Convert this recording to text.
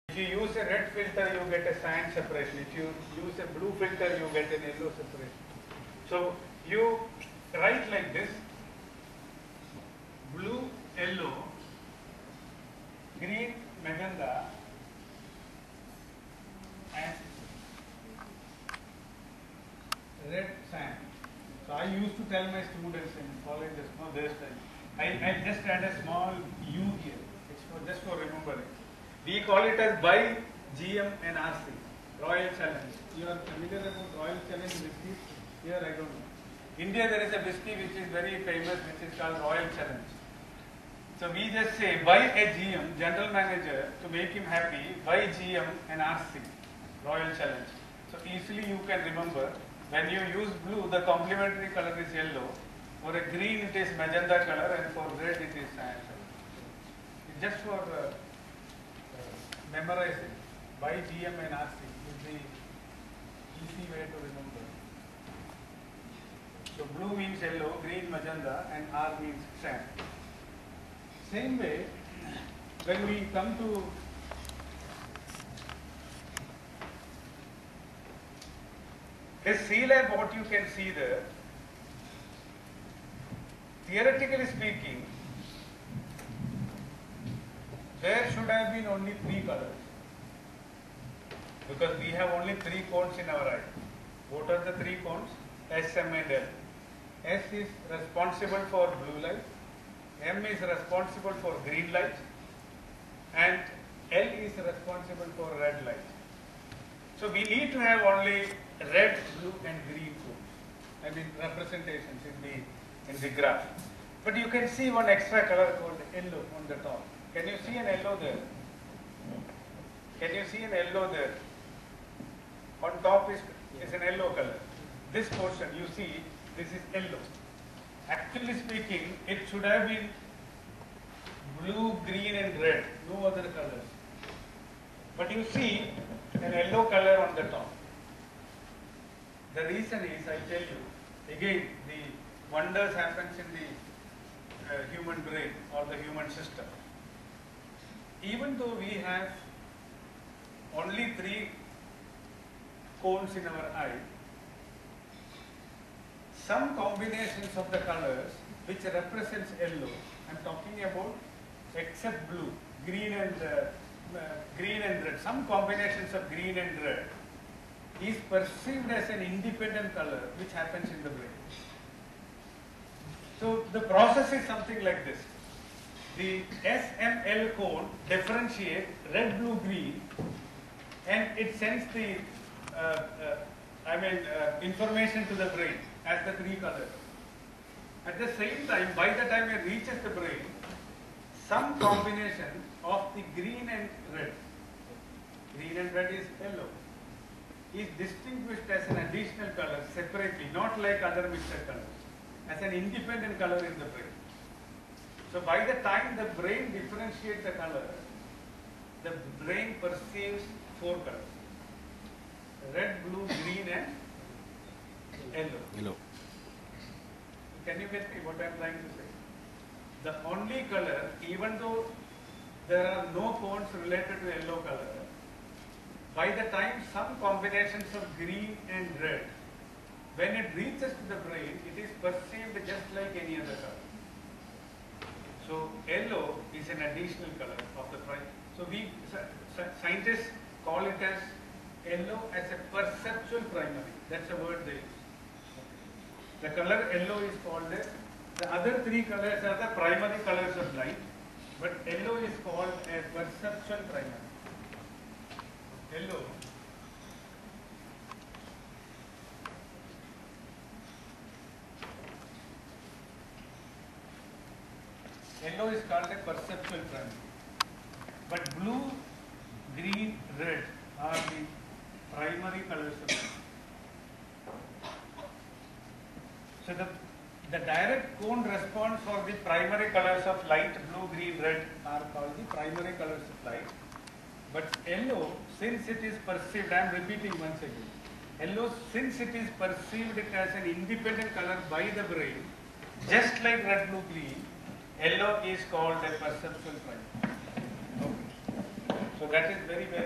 If you use a red filter, you get a cyan separation. If you use a blue filter, you get an yellow separation. So you write like this: blue, yellow, green, magenta, and red cyan. So I used to tell my students in college, no, this time. I just add a small U here. It's just for remembering. We call it as by GM and RC, Royal Challenge. You are familiar about Royal Challenge whiskey? Here I don't know. India there is a whiskey which is very famous, which is called Royal Challenge. So we just say by a GM, general manager, to make him happy, by GM and RC, Royal Challenge. So easily you can remember, when you use blue, the complementary color is yellow. For a green it is magenta color, and for red it is cyan color. Just for memorizing, by GM and RC is the easy way to remember. So blue means yellow, green magenta, and R means cyan. Same way, when we come to a C-lab, what you can see there, theoretically speaking, there should have been only 3 colors, because we have only 3 cones in our eye. What are the 3 cones? S, M and L. S is responsible for blue light, M is responsible for green light, and L is responsible for red light. So we need to have only red, blue and green cones, I mean representations in the graph. But you can see one extra color called yellow on the top. Can you see an yellow there? Can you see an yellow there? On top is an yellow color. This portion you see, this is yellow. Actually speaking, it should have been blue, green and red, no other colors. But you see an yellow color on the top. The reason is, I tell you, again, the wonders happens in the human brain or the human system. Even though we have only 3 cones in our eye, some combinations of the colors which represents yellow, I am talking about except blue, green and red, some combinations of green and red is perceived as an independent color which happens in the brain. So the process is something like this. The SML cone differentiates red, blue, green, and it sends the information to the brain as the 3 colors. At the same time, by the time it reaches the brain, some combination of the green and red is yellow, is distinguished as an additional color separately, not like other mixture colors, as an independent color in the brain. So by the time the brain differentiates the color, the brain perceives 4 colors: red, blue, green and yellow. Can you get me what I am trying to say? The only color, even though there are no cones related to yellow color, by the time some combinations of green and red, when it reaches to the brain, it is perceived just like any other color. So yellow is an additional color of the primary. So scientists call it as yellow as a perceptual primary. That's a word they use. The color yellow is called the other 3 colors are the primary colors of light, but yellow is called a perceptual primary. Yellow is called a perceptual primary. But blue, green, red are the primary colors of light. So the direct cone response for the primary colors of light, blue, green, red, are called the primary colors of light. But yellow, since it is perceived, I am repeating once again, yellow, since it is perceived as an independent color by the brain, just like red, blue, green, yellow is called a perceptual primary. Okay. So that is very, very